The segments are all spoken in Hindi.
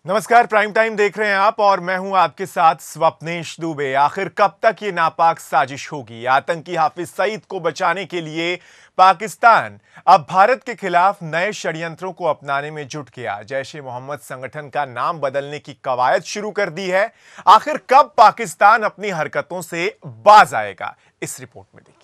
नमस्कार, प्राइम टाइम देख रहे हैं आप और मैं हूं आपके साथ स्वप्नेश दुबे। आखिर कब तक ये नापाक साजिश होगी? आतंकी हाफिज सईद को बचाने के लिए पाकिस्तान अब भारत के खिलाफ नए षड्यंत्रों को अपनाने में जुट गया। जैश-ए-मोहम्मद संगठन का नाम बदलने की कवायद शुरू कर दी है। आखिर कब पाकिस्तान अपनी हरकतों से बाज आएगा? इस रिपोर्ट में देखिए।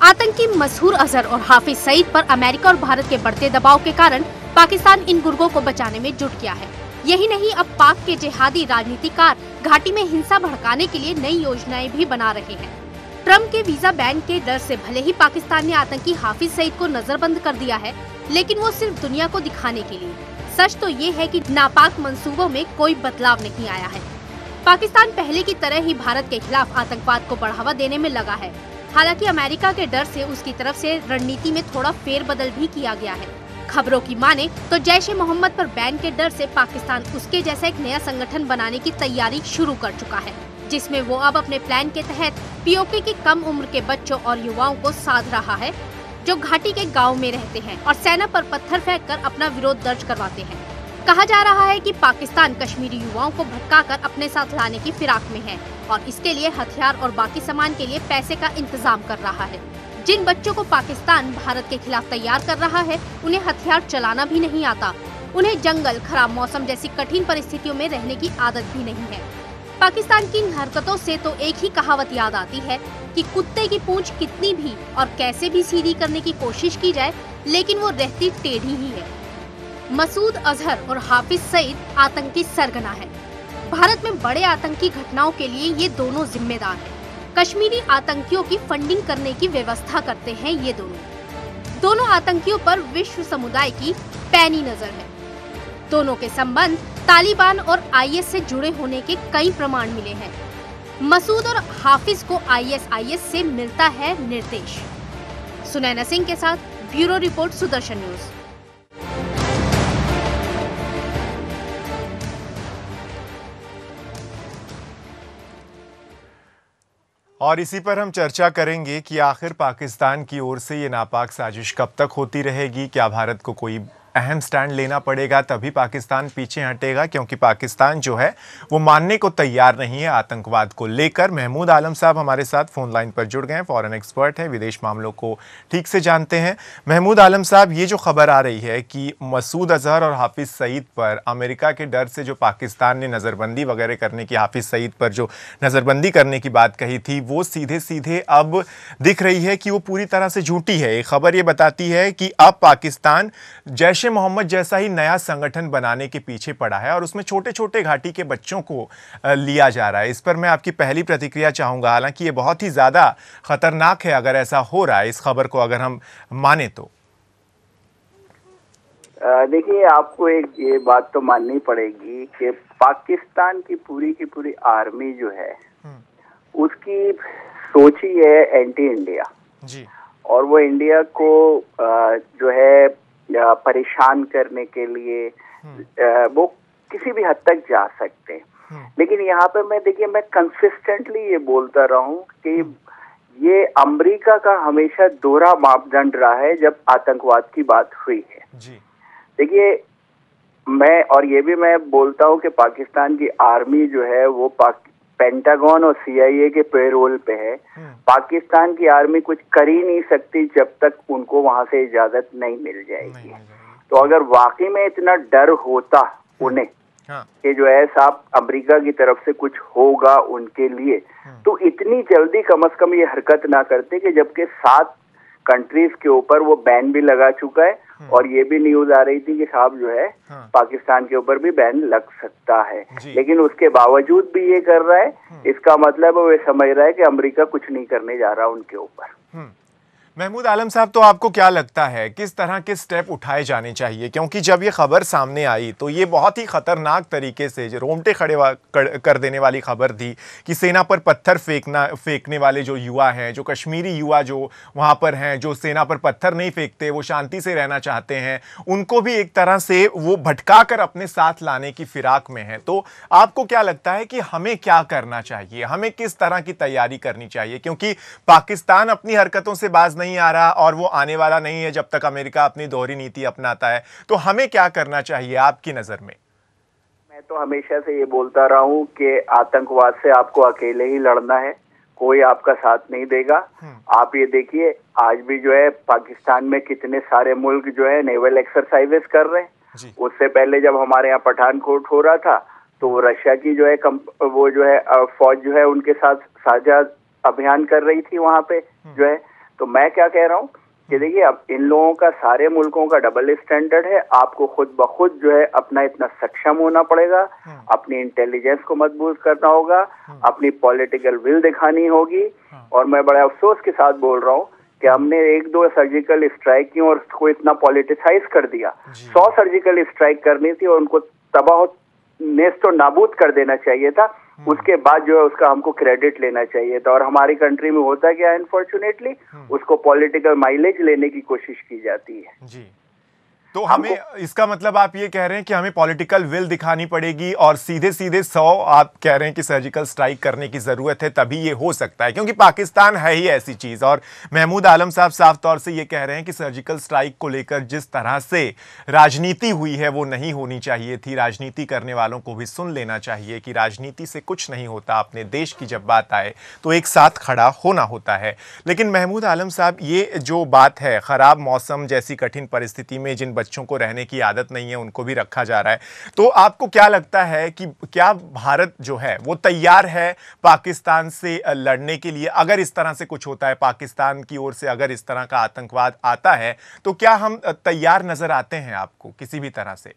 आतंकी मसूद अजहर और हाफिज सईद पर अमेरिका और भारत के बढ़ते दबाव के कारण पाकिस्तान इन गुर्गों को बचाने में जुट गया है। यही नहीं, अब पाक के जिहादी राजनीतिकार घाटी में हिंसा भड़काने के लिए नई योजनाएं भी बना रहे हैं। ट्रम्प के वीजा बैन के डर से भले ही पाकिस्तान ने आतंकी हाफिज सईद को नजरबंद कर दिया है, लेकिन वो सिर्फ दुनिया को दिखाने के लिए। सच तो ये है कि नापाक मंसूबों में कोई बदलाव नहीं आया है। पाकिस्तान पहले की तरह ही भारत के खिलाफ आतंकवाद को बढ़ावा देने में लगा है। हालांकि अमेरिका के डर से उसकी तरफ से रणनीति में थोड़ा फेरबदल भी किया गया है। खबरों की माने तो जैश-ए-मोहम्मद पर बैन के डर से पाकिस्तान उसके जैसा एक नया संगठन बनाने की तैयारी शुरू कर चुका है, जिसमें वो अब अपने प्लान के तहत पीओके की कम उम्र के बच्चों और युवाओं को साध रहा है, जो घाटी के गाँव में रहते हैं और सेना पर पत्थर फेंक कर अपना विरोध दर्ज करवाते हैं। कहा जा रहा है कि पाकिस्तान कश्मीरी युवाओं को भटकाकर अपने साथ लाने की फिराक में है और इसके लिए हथियार और बाकी सामान के लिए पैसे का इंतजाम कर रहा है। जिन बच्चों को पाकिस्तान भारत के खिलाफ तैयार कर रहा है, उन्हें हथियार चलाना भी नहीं आता। उन्हें जंगल, खराब मौसम जैसी कठिन परिस्थितियों में रहने की आदत भी नहीं है। पाकिस्तान की इन हरकतों से तो एक ही कहावत याद आती है कि कुत्ते की पूंछ कितनी भी और कैसे भी सीधी करने की कोशिश की जाए, लेकिन वो रहती टेढ़ी ही है। मसूद अजहर और हाफिज सईद आतंकी सरगना है। भारत में बड़े आतंकी घटनाओं के लिए ये दोनों जिम्मेदार हैं। कश्मीरी आतंकियों की फंडिंग करने की व्यवस्था करते हैं ये दोनों आतंकियों पर विश्व समुदाय की पैनी नजर है। दोनों के संबंध तालिबान और आईएस से जुड़े होने के कई प्रमाण मिले हैं। मसूद और हाफिज को आईएस से मिलता है निर्देश। सुनैना सिंह के साथ ब्यूरो रिपोर्ट, सुदर्शन न्यूज। और इसी पर हम चर्चा करेंगे कि आखिर पाकिस्तान की ओर से ये नापाक साजिश कब तक होती रहेगी। क्या भारत को कोई अहम स्टैंड लेना पड़ेगा तभी पाकिस्तान पीछे हटेगा, क्योंकि पाकिस्तान जो है वो मानने को तैयार नहीं है आतंकवाद को लेकर। महमूद आलम साहब हमारे साथ फोन लाइन पर जुड़ गए हैं, फॉरेन एक्सपर्ट हैं, विदेश मामलों को ठीक से जानते हैं। महमूद आलम साहब, ये जो खबर आ रही है कि मसूद अजहर और हाफिज सईद पर अमेरिका के डर से जो पाकिस्तान ने नज़रबंदी वगैरह करने की, हाफिज सईद पर जो नज़रबंदी करने की बात कही थी, वो सीधे सीधे अब दिख रही है कि वो पूरी तरह से झूठी है। ये खबर ये बताती है कि अब पाकिस्तान जैश-ए-मोहम्मद जैसा ही नया संगठन बनाने के पीछे पड़ा है और उसमें छोटे छोटे घाटी के बच्चों को लिया जा रहा है। इस पर मैं आपकी पहली प्रतिक्रिया चाहूंगा। हालांकि ये बहुत ही ज्यादा खतरनाक है अगर ऐसा हो रहा है, इस खबर को अगर हम माने तो। देखिए, आपको एक ये बात तो माननी पड़ेगी कि पाकिस्तान की पूरी आर्मी जो है उसकी सोच ही है एंटी इंडिया जी, और वो इंडिया को जो है परेशान करने के लिए वो किसी भी हद तक जा सकते हैं। लेकिन यहाँ पे मैं कंसिस्टेंटली ये बोलता रहा हूँ कि ये अमेरिका का हमेशा दोहरा मापदंड रहा है जब आतंकवाद की बात हुई है। देखिए, मैं बोलता हूँ कि पाकिस्तान की आर्मी जो है वो पेंटागन और CIA के पेरोल पे है। पाकिस्तान की आर्मी कुछ कर ही नहीं सकती जब तक उनको वहां से इजाजत नहीं मिल जाएगी। तो अगर वाकई में इतना डर होता उन्हें कि जो है साहब अमेरिका की तरफ से कुछ होगा उनके लिए, तो इतनी जल्दी कम से कम ये हरकत ना करते कि जबकि 7 कंट्रीज के ऊपर वो बैन भी लगा चुका है और ये भी न्यूज आ रही थी कि साहब जो है पाकिस्तान के ऊपर भी बैन लग सकता है। लेकिन उसके बावजूद भी ये कर रहा है, इसका मतलब वो समझ रहा है कि अमेरिका कुछ नहीं करने जा रहा उनके ऊपर। महमूद आलम साहब, तो आपको क्या लगता है किस तरह के स्टेप उठाए जाने चाहिए? क्योंकि जब ये खबर सामने आई तो ये बहुत ही खतरनाक तरीके से जो रोंगटे खड़े कर देने वाली खबर थी कि सेना पर पत्थर फेंकने वाले जो युवा हैं, जो कश्मीरी युवा जो वहाँ पर हैं, जो सेना पर पत्थर नहीं फेंकते, वो शांति से रहना चाहते हैं, उनको भी एक तरह से वो भटका कर अपने साथ लाने की फिराक में है। तो आपको क्या लगता है कि हमें क्या करना चाहिए, हमें किस तरह की तैयारी करनी चाहिए? क्योंकि पाकिस्तान अपनी हरकतों से बाज नहीं आ रहा और वो आने वाला नहीं है जब तक अमेरिका अपनी दोहरी नीति अपनाता है। तो हमें क्या करना चाहिए आपकी नजर में? मैं तो हमेशा से ये बोलता रहा हूँ कि आतंकवाद से आपको अकेले ही लड़ना है, कोई आपका साथ नहीं देगा। आप ये देखिए, आज भी जो है पाकिस्तान में कितने सारे मुल्क जो है नेवल एक्सरसाइजेस कर रहे हैं। उससे पहले जब हमारे यहाँ पठानकोट हो रहा था तो रशिया की जो है वो जो है फौज जो है उनके साथ साझा अभियान कर रही थी वहां पे जो है। तो मैं क्या कह रहा हूँ कि देखिए, अब इन लोगों का, सारे मुल्कों का डबल स्टैंडर्ड है। आपको खुद ब खुद जो है अपना इतना सक्षम होना पड़ेगा, अपनी इंटेलिजेंस को मजबूत करना होगा, अपनी पॉलिटिकल विल दिखानी होगी। और मैं बड़े अफसोस के साथ बोल रहा हूँ कि हमने 1-2 सर्जिकल स्ट्राइक की और उसको इतना पॉलिटिसाइज कर दिया। 100 सर्जिकल स्ट्राइक करनी थी और उनको तबाह नेस्त और नाबूद कर देना चाहिए था। उसके बाद जो है उसका हमको क्रेडिट लेना चाहिए था। और हमारी कंट्री में होता क्या है, अनफॉर्चुनेटली उसको पॉलिटिकल माइलेज लेने की कोशिश की जाती है। जी, तो हमें इसका मतलब आप ये कह रहे हैं कि हमें पॉलिटिकल विल दिखानी पड़ेगी और सीधे 100 आप कह रहे हैं कि सर्जिकल स्ट्राइक करने की जरूरत है, तभी ये हो सकता है, क्योंकि पाकिस्तान है ही ऐसी चीज। और महमूद आलम साहब साफ तौर से ये कह रहे हैं कि सर्जिकल स्ट्राइक को लेकर जिस तरह से राजनीति हुई है वो नहीं होनी चाहिए थी। राजनीति करने वालों को भी सुन लेना चाहिए कि राजनीति से कुछ नहीं होता, अपने देश की जब बात आए तो एक साथ खड़ा होना होता है। लेकिन महमूद आलम साहब, ये जो बात है, खराब मौसम जैसी कठिन परिस्थिति में जिन बच्चों को रहने की आदत नहीं है उनको भी रखा जा रहा है, तो आपको क्या लगता है कि क्या भारत जो है वो तैयार है पाकिस्तान से लड़ने के लिए? अगर इस तरह से कुछ होता है, पाकिस्तान की ओर से अगर इस तरह का आतंकवाद आता है, तो क्या हम तैयार नजर आते हैं आपको किसी भी तरह से?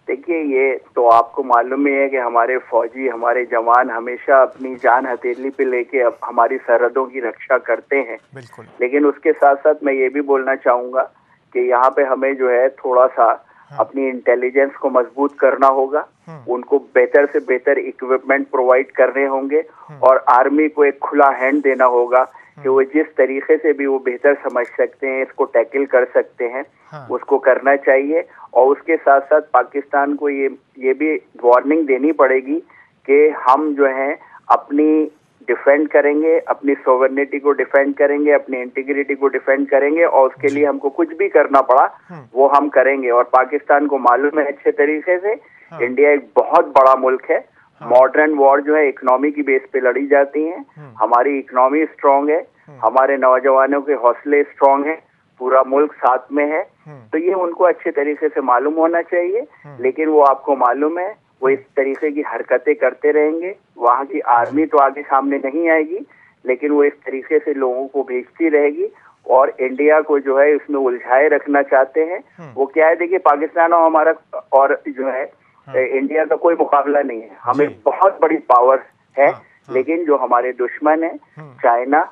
देखिए, ये तो आपको मालूम ही है कि हमारे फौजी, हमारे जवान हमेशा अपनी जान हथेली पे लेके अब हमारी सरहदों की रक्षा करते हैं। बिल्कुल। लेकिन उसके साथ साथ मैं ये भी बोलना चाहूंगा कि यहाँ पे हमें जो है थोड़ा सा अपनी इंटेलिजेंस को मजबूत करना होगा। उनको बेहतर से बेहतर इक्विपमेंट प्रोवाइड करने होंगे और आर्मी को एक खुला हैंड देना होगा कि वो जिस तरीके से भी वो बेहतर समझ सकते हैं, इसको टैकल कर सकते हैं, उसको करना चाहिए। और उसके साथ साथ पाकिस्तान को ये भी वार्निंग देनी पड़ेगी कि हम जो है अपनी डिफेंड करेंगे, अपनी सोवरेनिटी को डिफेंड करेंगे, अपनी इंटीग्रिटी को डिफेंड करेंगे और उसके लिए हमको कुछ भी करना पड़ा वो हम करेंगे। और पाकिस्तान को मालूम है अच्छे तरीके से इंडिया एक बहुत बड़ा मुल्क है। मॉडर्न वॉर जो है इकोनॉमी की बेस पे लड़ी जाती है। हमारी इकोनॉमी स्ट्रांग है, हमारे नौजवानों के हौसले स्ट्रांग है, पूरा मुल्क साथ में है। तो ये उनको अच्छे तरीके से मालूम होना चाहिए। लेकिन वो आपको मालूम है वो इस तरीके की हरकतें करते रहेंगे। वहाँ की आर्मी तो आगे सामने नहीं आएगी, लेकिन वो इस तरीके से लोगों को भेजती रहेगी और इंडिया को जो है इसमें उलझाए रखना चाहते हैं। वो क्या है, देखिए, पाकिस्तान और हमारा और जो है इंडिया का कोई मुकाबला नहीं है। हमें बहुत बड़ी पावर है, लेकिन जो हमारे दुश्मन है चाइना,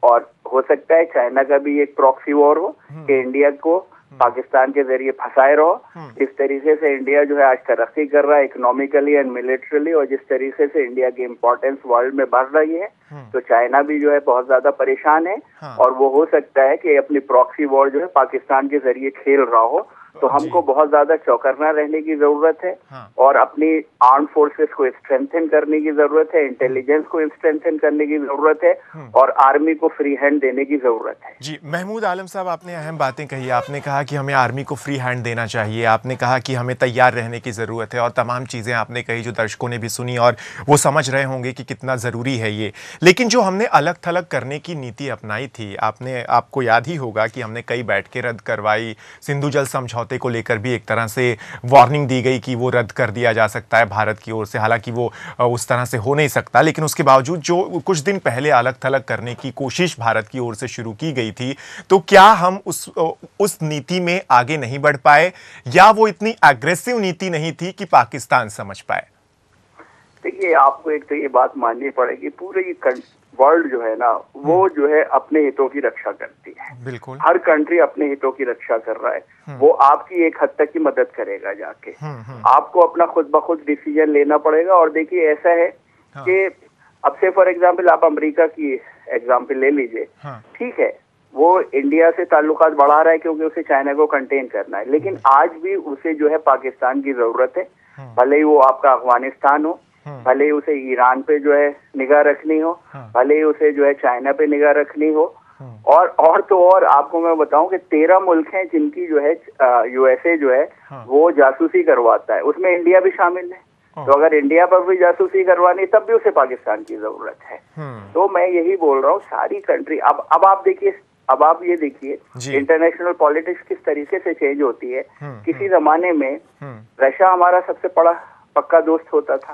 और हो सकता है चाइना का भी एक प्रॉक्सी वॉर हो कि इंडिया को पाकिस्तान के जरिए फंसाए रहो। जिस तरीके से इंडिया जो है आज तरक्की कर रहा है इकोनॉमिकली एंड मिलिट्रली, और जिस तरीके से इंडिया की इम्पोर्टेंस वर्ल्ड में बढ़ रही है, तो चाइना भी जो है बहुत ज्यादा परेशान है। और वो हो सकता है कि अपनी प्रॉक्सी वॉर जो है पाकिस्तान के जरिए खेल रहा हो। तो हमको बहुत ज्यादा चौकन्ना रहने की जरूरत है और अपनी आर्म फोर्सेस को स्ट्रेंथन करने की जरूरत है, इंटेलिजेंस को स्ट्रेंथन करने की जरूरत है और आर्मी को फ्री हैंड देने की जरूरत है। जी, महमूद आलम साहब, आपने अहम बातें कही। आपने कहा कि हमें आर्मी को फ्री हैंड देना चाहिए, आपने कहा कि हमें तैयार रहने की ज़रूरत है, और तमाम चीज़ें आपने कही जो दर्शकों ने भी सुनी और वो समझ रहे होंगे कि कितना ज़रूरी है ये। लेकिन जो हमने अलग थलग करने की नीति अपनाई थी, आपको याद ही होगा कि हमने कई बैठकें रद्द करवाई, सिंधु जल समझौते को लेकर भी एक तरह से वार्निंग दी गई कि वो रद्द कर दिया जा सकता है भारत की ओर से। हालांकि वो उस तरह से हो नहीं सकता, लेकिन उसके बावजूद जो कुछ दिन पहले अलग थलग करने की कोशिश भारत की ओर से शुरू की गई थी, तो क्या हम उस नीति में आगे नहीं बढ़ पाए, या वो इतनी एग्रेसिव नीति नहीं थी कि पाकिस्तान समझ पाए? देखिए, आपको एक तो ये बात माननी पड़ेगी, पूरी वर्ल्ड जो है ना वो जो है अपने हितों की रक्षा करती है। बिल्कुल। हर कंट्री अपने हितों की रक्षा कर रहा है। वो आपकी एक हद तक की मदद करेगा जाके। आपको अपना खुद ब खुद डिसीजन लेना पड़ेगा। और देखिए ऐसा है कि अब से फॉर एग्जाम्पल आप अमेरिका की एग्जाम्पल ले लीजिए। ठीक है, वो इंडिया से ताल्लुकात बढ़ा रहा है क्योंकि उसे चाइना को कंटेन करना है, लेकिन आज भी उसे जो है पाकिस्तान की जरूरत है। भले ही वो आपका अफगानिस्तान हो, भले ही उसे ईरान पे जो है निगाह रखनी हो, भले ही उसे जो है चाइना पे निगाह रखनी हो। और तो और आपको मैं बताऊं कि 13 मुल्क हैं जिनकी जो है यूएसए जो है वो जासूसी करवाता है, उसमें इंडिया भी शामिल है। तो अगर इंडिया पर भी जासूसी करवानी तब भी उसे पाकिस्तान की जरूरत है। तो मैं यही बोल रहा हूँ सारी कंट्री अब आप देखिए, अब आप ये देखिए इंटरनेशनल पॉलिटिक्स किस तरीके से चेंज होती है। किसी जमाने में रशिया हमारा सबसे बड़ा पक्का दोस्त होता था।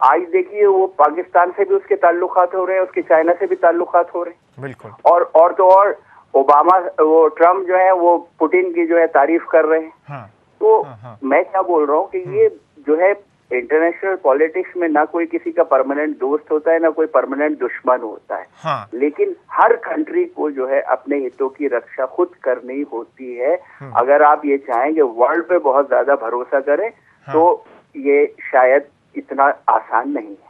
आज देखिए वो पाकिस्तान से भी उसके ताल्लुकात हो रहे हैं, उसके चाइना से भी ताल्लुकात हो रहे हैं। बिल्कुल। और तो और ओबामा वो ट्रम्प जो है वो पुतिन की जो है तारीफ कर रहे हैं। तो मैं क्या बोल रहा हूँ कि ये जो है इंटरनेशनल पॉलिटिक्स में ना कोई किसी का परमानेंट दोस्त होता है ना कोई परमानेंट दुश्मन होता है। लेकिन हर कंट्री को जो है अपने हितों की रक्षा खुद करनी होती है। अगर आप ये चाहेंगे वर्ल्ड पे बहुत ज्यादा भरोसा करें तो ये शायद इतना आसान नहीं है।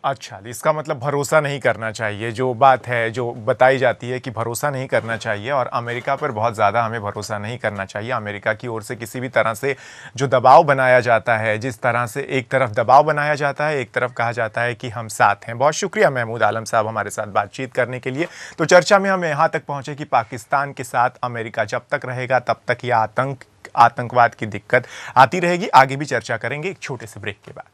अच्छा, इसका मतलब भरोसा नहीं करना चाहिए, जो बात है जो बताई जाती है कि भरोसा नहीं करना चाहिए और अमेरिका पर बहुत ज़्यादा हमें भरोसा नहीं करना चाहिए। अमेरिका की ओर से किसी भी तरह से जो दबाव बनाया जाता है, जिस तरह से एक तरफ दबाव बनाया जाता है, एक तरफ कहा जाता है कि हम साथ हैं। बहुत शुक्रिया महमूद आलम साहब हमारे साथ बातचीत करने के लिए। तो चर्चा में हम यहाँ तक पहुँचे कि पाकिस्तान के साथ अमेरिका जब तक रहेगा तब तक यह आतंकवाद की दिक्कत आती रहेगी। आगे भी चर्चा करेंगे एक छोटे से ब्रेक के बाद।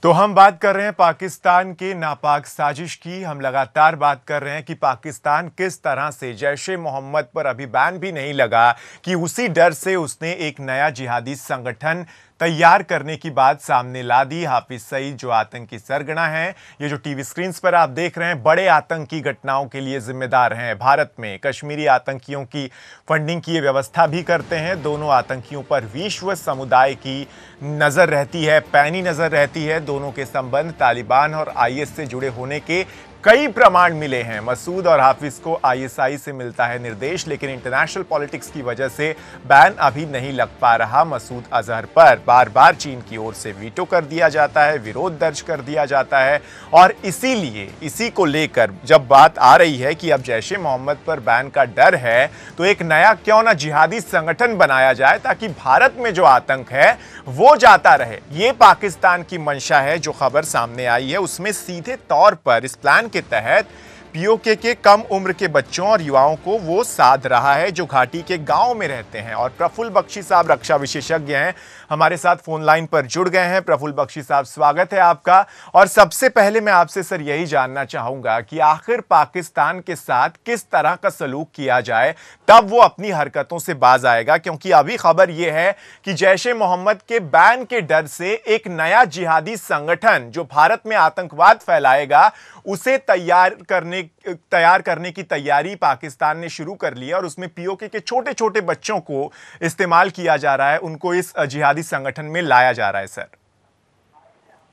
तो हम बात कर रहे हैं पाकिस्तान के नापाक साजिश की। हम लगातार बात कर रहे हैं कि पाकिस्तान किस तरह से जैश-ए मोहम्मद पर अभी बैन भी नहीं लगा कि उसी डर से उसने एक नया जिहादी संगठन तैयार करने की बात सामने ला दी। हाफिज सईद जो आतंकी सरगना हैं, ये जो टीवी स्क्रीन पर आप देख रहे हैं, बड़े आतंकी घटनाओं के लिए जिम्मेदार हैं। भारत में कश्मीरी आतंकियों की फंडिंग की व्यवस्था भी करते हैं। दोनों आतंकियों पर विश्व समुदाय की नजर रहती है, पैनी नजर रहती है। दोनों के संबंध तालिबान और आईएस से जुड़े होने के कई प्रमाण मिले हैं। मसूद और हाफिज को आईएसआई से मिलता है निर्देश, लेकिन इंटरनेशनल पॉलिटिक्स की वजह से बैन अभी नहीं लग पा रहा। मसूद अजहर पर बार बार चीन की ओर से वीटो कर दिया जाता है, विरोध दर्ज कर दिया जाता है और इसीलिए इसी को लेकर जब बात आ रही है कि अब जैश-ए मोहम्मद पर बैन का डर है तो एक नया क्यों ना जिहादी संगठन बनाया जाए ताकि भारत में जो आतंक है वो जाता रहे। ये पाकिस्तान की मंशा है। जो खबर सामने आई है उसमें सीधे तौर पर इस प्लान के तहत पीओके के कम उम्र के बच्चों और युवाओं को वो साध रहा है जो घाटी के गांव में रहते हैं। और प्रफुल्ल बख्शी साहब रक्षा विशेषज्ञ हैं, हमारे साथ फोन लाइन पर जुड़ गए हैं। प्रफुल्ल बख्शी साहब, स्वागत है आपका। और सबसे पहले मैं आपसे सर यही जानना चाहूंगा कि आखिर पाकिस्तान के साथ किस तरह का सलूक किया जाए तब वो अपनी हरकतों से बाज आएगा, क्योंकि अभी खबर यह है कि जैश-ए मोहम्मद के बैन के डर से एक नया जिहादी संगठन जो भारत में आतंकवाद फैलाएगा उसे तैयार करने की तैयारी पाकिस्तान ने शुरू कर ली है और उसमें पीओके के छोटे छोटे बच्चों को इस्तेमाल किया जा रहा है, उनको इस जिहादी संगठन में लाया जा रहा है। सर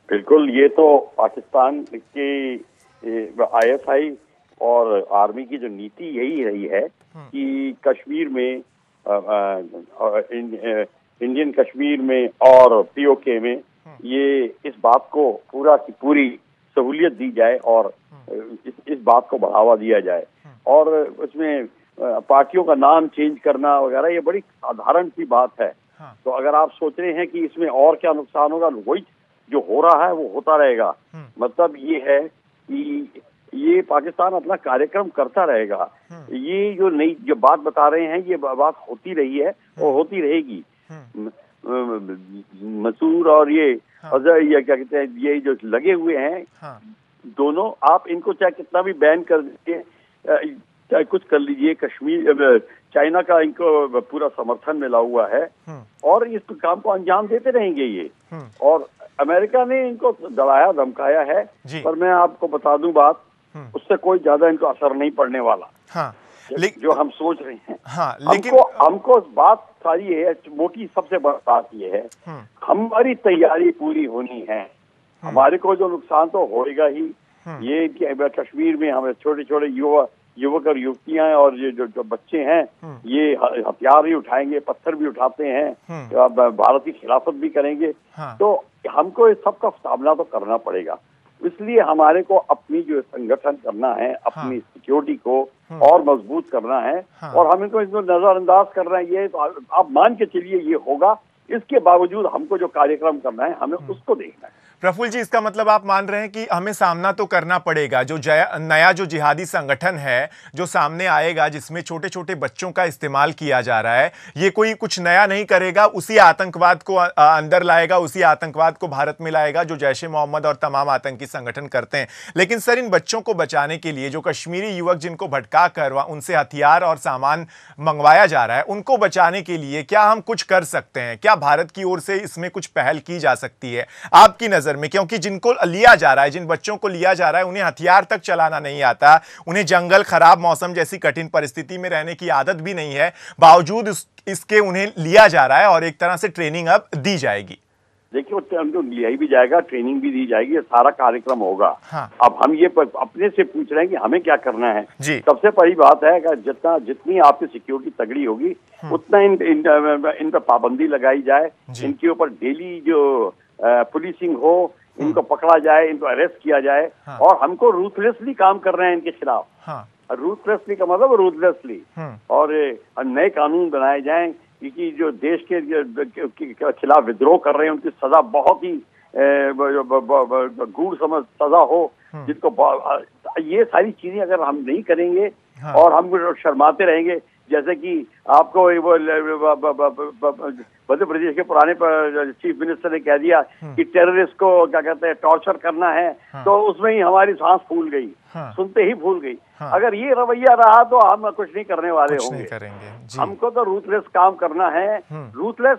बिल्कुल, ये तो पाकिस्तान की आईएसआई और आर्मी की जो नीति यही रही है कि कश्मीर में इंडियन कश्मीर में और पीओके में ये इस बात को पूरा की पूरी सहूलियत दी जाए और इस बात को बढ़ावा दिया जाए। और उसमें पार्टियों का नाम चेंज करना वगैरह ये बड़ी साधारण सी बात है। तो अगर आप सोच रहे हैं कि इसमें और क्या नुकसान होगा, वही जो हो रहा है वो होता रहेगा। मतलब ये है कि ये पाकिस्तान अपना कार्यक्रम करता रहेगा। ये जो नई जो बात बता रहे हैं ये बात होती रही है और होती रहेगी। मसूर और ये अजहर, ये क्या कहते हैं, ये जो लगे हुए हैं, दोनों आप इनको चाहे कितना भी बैन कर दीजिए, चाहे कुछ कर लीजिए, कश्मीर चाइना का इनको पूरा समर्थन मिला हुआ है और इस काम को अंजाम देते रहेंगे ये। और अमेरिका ने इनको डराया धमकाया है, पर मैं आपको बता दूं बात, उससे कोई ज्यादा इनको असर नहीं पड़ने वाला। जो हम सोच रहे हैं, लेकिन हमको बात सारी है, मोटी सबसे बड़ी बात ये है, हमारी तैयारी पूरी होनी है। हमारे को जो नुकसान तो होएगा ही, ये कश्मीर में हमें छोटे छोटे युवक और युवतियां और ये जो बच्चे हैं, ये हथियार भी उठाएंगे, पत्थर भी उठाते हैं, भारत की खिलाफत भी करेंगे, तो हमको इस सब का सामना तो करना पड़ेगा। इसलिए हमारे को अपनी जो संगठन करना है, अपनी सिक्योरिटी को और मजबूत करना है, और हम इनको नजरअंदाज कर रहे हैं, ये तो आप मान के चलिए ये होगा। इसके बावजूद हमको जो कार्यक्रम करना है, हमें उसको देखना है। प्रफुल्ल जी, इसका मतलब आप मान रहे हैं कि हमें सामना तो करना पड़ेगा। जो नया जो जिहादी संगठन है जो सामने आएगा, जिसमें छोटे छोटे बच्चों का इस्तेमाल किया जा रहा है, ये कोई कुछ नया नहीं करेगा, उसी आतंकवाद को अंदर लाएगा, उसी आतंकवाद को भारत में लाएगा जो जैश ए मोहम्मद और तमाम आतंकी संगठन करते हैं। लेकिन सर, इन बच्चों को बचाने के लिए जो कश्मीरी युवक जिनको भटका कर उनसे हथियार और सामान मंगवाया जा रहा है, उनको बचाने के लिए क्या हम कुछ कर सकते हैं? क्या भारत की ओर से इसमें कुछ पहल की जा सकती है आपकी नजर में? क्योंकि जिनको लिया जा रहा है, जिन बच्चों को लिया जा रहा है, उन्हें हथियार तक चलाना नहीं आता, उन्हें जंगल, खराब मौसम जैसी कठिन परिस्थिति में रहने की आदत भी नहीं है, बावजूद इसके उन्हें लिया जा रहा है और एक तरह से ट्रेनिंग अब दी जाएगी। देखिए, उनको लिया भी जाएगा, ट्रेनिंग भी दी जाएगी, ये सारा कार्यक्रम होगा। अब हम ये अपने से पूछ रहे हैं कि हमें क्या करना है। सबसे बड़ी बात है कि जितनी आपकी सिक्योरिटी तगड़ी होगी, उतना इन पर पाबंदी लगाई जाए, इनके ऊपर डेली जो पुलिसिंग हो, इनको पकड़ा जाए, इनको अरेस्ट किया जाए, और हमको रूथलेसली काम कर रहे हैं इनके खिलाफ। रूथलेसली का मतलब रूथलेसली, और नए कानून बनाए जाएं कि जो देश के खिलाफ विद्रोह कर रहे हैं उनकी सजा बहुत ही गूढ़ समझ सजा हो, जिनको ये सारी चीजें अगर हम नहीं करेंगे और हम शर्माते रहेंगे, जैसे कि आपको वो मध्य प्रदेश के पुराने चीफ मिनिस्टर ने कह दिया कि टेररिस्ट को क्या कहते हैं टॉर्चर करना है, तो उसमें ही हमारी सांस फूल गई, सुनते ही फूल गई। अगर ये रवैया रहा तो हम कुछ नहीं करने वाले होंगे। हमको तो रूथलेस काम करना है, ruthless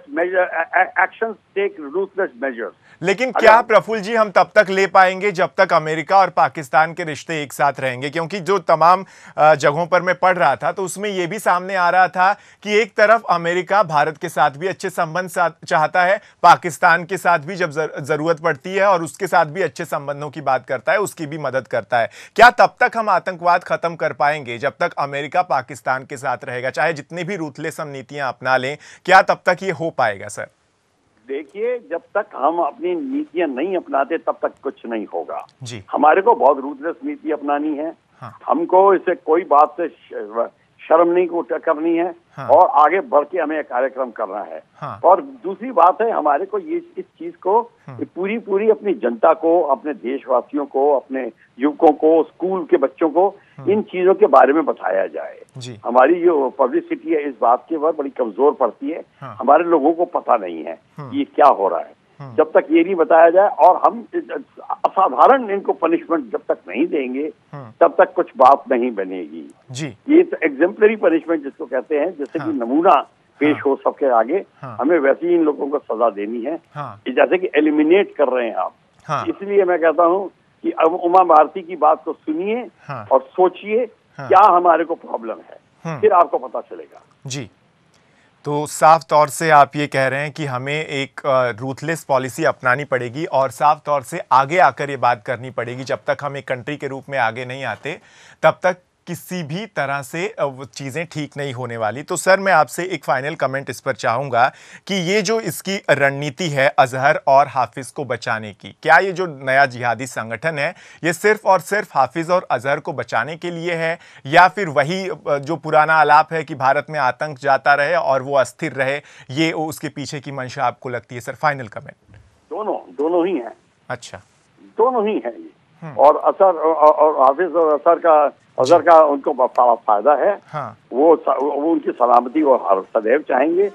action take ruthless measures. लेकिन क्या प्रफुल्ल जी हम तब तक ले पाएंगे जब तक अमेरिका और पाकिस्तान के रिश्ते एक साथ रहेंगे? क्योंकि जो तमाम जगहों पर मैं पढ़ रहा था तो उसमें यह भी सामने आ रहा था कि एक तरफ अमेरिका भारत के साथ भी अच्छे संबंध चाहता है, पाकिस्तान के साथ भी जब जरूरत पड़ती है और उसके साथ भी अच्छे संबंधों की बात करता है, उसकी भी मदद करता है। क्या तब तक हम आतंकवाद खत्म कर पाएंगे जब तक अमेरिका पाकिस्तान के साथ रहेगा, चाहे जितनी भी रूथलेस हम नीतियां अपना लें? क्या तब तक ये हो पाएगा सर? देखिए, जब तक हम अपनी नीतियां नहीं अपनाते तब तक कुछ नहीं होगा जी। हमारे को बहुत रूथलेस नीति अपनानी है। हमको इससे कोई बात से शर्म नहीं करनी है, और आगे बढ़ के हमें कार्यक्रम करना है। और दूसरी बात है, हमारे को ये इस चीज को पूरी अपनी जनता को, अपने देशवासियों को, अपने युवकों को, स्कूल के बच्चों को इन चीजों के बारे में बताया जाए। हमारी जो पब्लिसिटी है इस बात के बाद बड़ी कमजोर पड़ती है। हमारे लोगों को पता नहीं है ये क्या हो रहा है। जब तक ये नहीं बताया जाए और हम असाधारण इनको पनिशमेंट जब तक नहीं देंगे, तब तक कुछ बात नहीं बनेगी जी। ये तो एग्जेम्पलरी पनिशमेंट जिसको कहते हैं, जैसे कि नमूना पेश हो सबके आगे, हमें वैसे ही इन लोगों को सजा देनी है, जैसे कि एलिमिनेट कर रहे हैं आप। इसलिए मैं कहता हूँ कि अब उमा भारती की बात को सुनिए और सोचिए क्या हमारे को प्रॉब्लम है, फिर आपको पता चलेगा जी। तो साफ तौर से आप ये कह रहे हैं कि हमें एक रूथलेस पॉलिसी अपनानी पड़ेगी और साफ तौर से आगे आकर ये बात करनी पड़ेगी। जब तक हम एक कंट्री के रूप में आगे नहीं आते तब तक किसी भी तरह से चीज़ें ठीक नहीं होने वाली। तो सर, मैं आपसे एक फाइनल कमेंट इस पर चाहूँगा कि ये जो इसकी रणनीति है अजहर और हाफिज़ को बचाने की, क्या ये जो नया जिहादी संगठन है ये सिर्फ और सिर्फ हाफिज़ और अजहर को बचाने के लिए है, या फिर वही जो पुराना आलाप है कि भारत में आतंक जाता रहे और वो अस्थिर रहे, ये उसके पीछे की मंशा आपको लगती है? Sir, final comment. दोनों ही हैं। अच्छा, दोनों ही हैं ये। और असर और हाफिज और असर का अजहर का उनको बड़ा फायदा है। हाँ। वो उनकी सलामती वो सदैव चाहेंगे,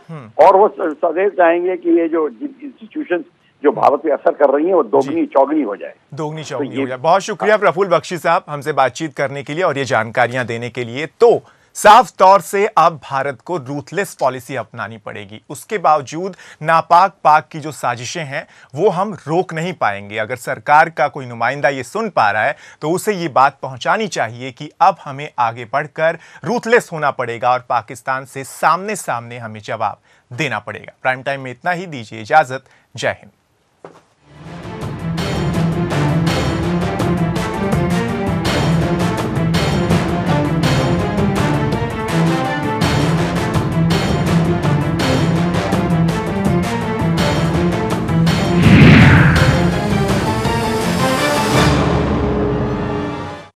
और वो सदैव चाहेंगे कि ये जो इंस्टीट्यूशन जो भारत पे असर कर रही है वो दोगुनी चौगुनी हो जाए। दोगुनी चौगुनी हो जाए। बहुत शुक्रिया प्रफुल्ल बख्शी साहब हमसे बातचीत करने के लिए और ये जानकारियां देने के लिए। तो साफ तौर से अब भारत को रूथलेस पॉलिसी अपनानी पड़ेगी। उसके बावजूद नापाक पाक की जो साजिशें हैं वो हम रोक नहीं पाएंगे। अगर सरकार का कोई नुमाइंदा ये सुन पा रहा है तो उसे ये बात पहुंचानी चाहिए कि अब हमें आगे बढ़कर रूथलेस होना पड़ेगा और पाकिस्तान से सामने सामने हमें जवाब देना पड़ेगा। प्राइम टाइम में इतना ही, दीजिए इजाजत। जय हिंद।